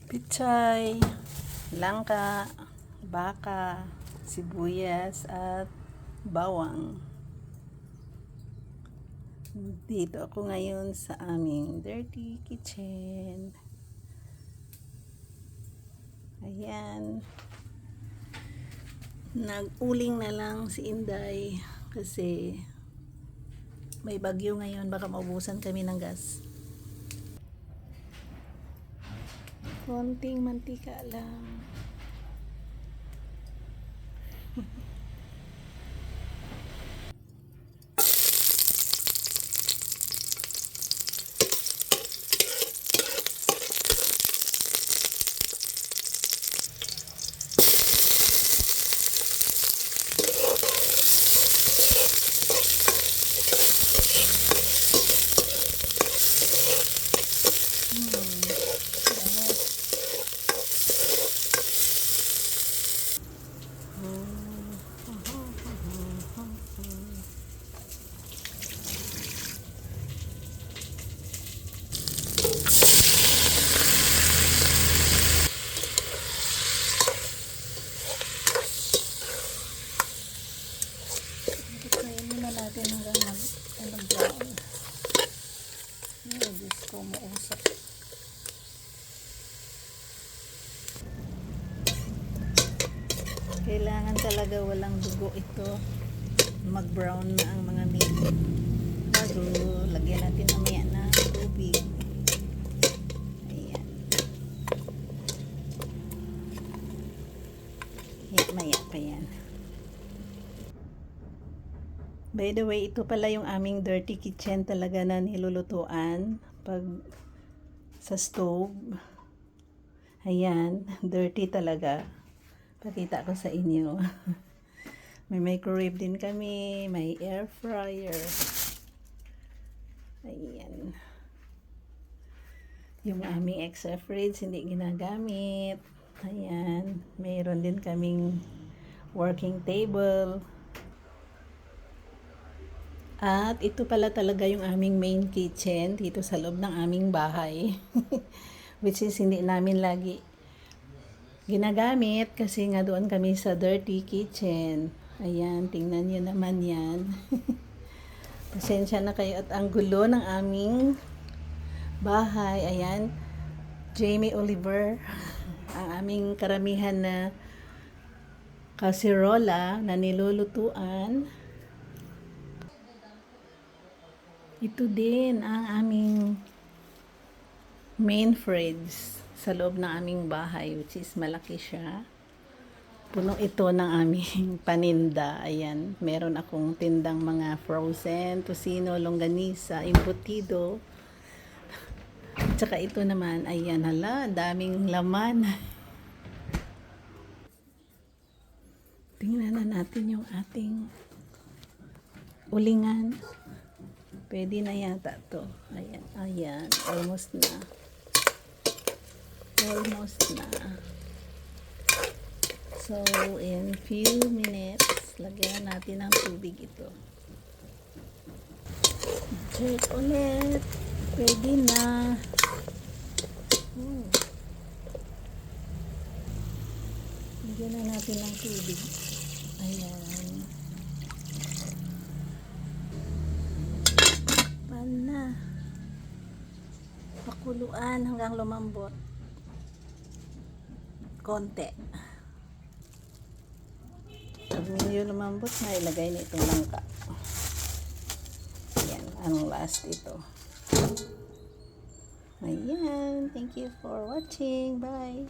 Pichay, langka, baka, sibuyas at bawang. Dito ako ngayon sa aming dirty kitchen. Ayan. Nag-uling na lang si Inday kasi may bagyo ngayon, baka maubusan kami ng gas. Konting mantika lang. Natin hanggang mag-brown. Diyos ko, mausap. Kailangan talaga walang dugo ito. Mag-brown na ang mga meat. Bago, lagyan natin mamaya na tubig. Ayan. Maya pa yan. By the way, ito pala yung aming dirty kitchen talaga na nilulutuan pag sa stove. Ayan, dirty talaga. Pakita ko sa inyo. May microwave din kami, may air fryer. Ayan. Yung aming extra fridge hindi ginagamit. Ayan, mayroon din kaming working table. At ito pala talaga yung aming main kitchen dito sa loob ng aming bahay. Which is hindi namin lagi ginagamit kasi nga doon kami sa dirty kitchen. Ayan, tingnan nyo naman yan. Pasensya na kayo at ang gulo ng aming bahay. Ayan, Jamie Oliver. Ang aming karamihan na kasirola na nilulutuan. Ito din ang aming main fridge sa loob ng aming bahay, which is malaki siya. Puno ito ng aming paninda. Ayan, meron akong tindang mga frozen, tocino, longganisa, embutido. Tsaka ito naman, ayan, hala, daming laman. Tingnan na natin yung ating ulingan. Pwede na yata to. Ayan, ayan. Almost na. Almost na. So, in few minutes, lagyan natin ng tubig ito. Check ulit. Pwede na. Lagyan na natin ng tubig. Ayan. Na pakuluan hanggang lumambot konti. Pag medyo lumambot na, ilagay na itong langka. Ayan, ang last ito. Ayan, thank you for watching. Bye.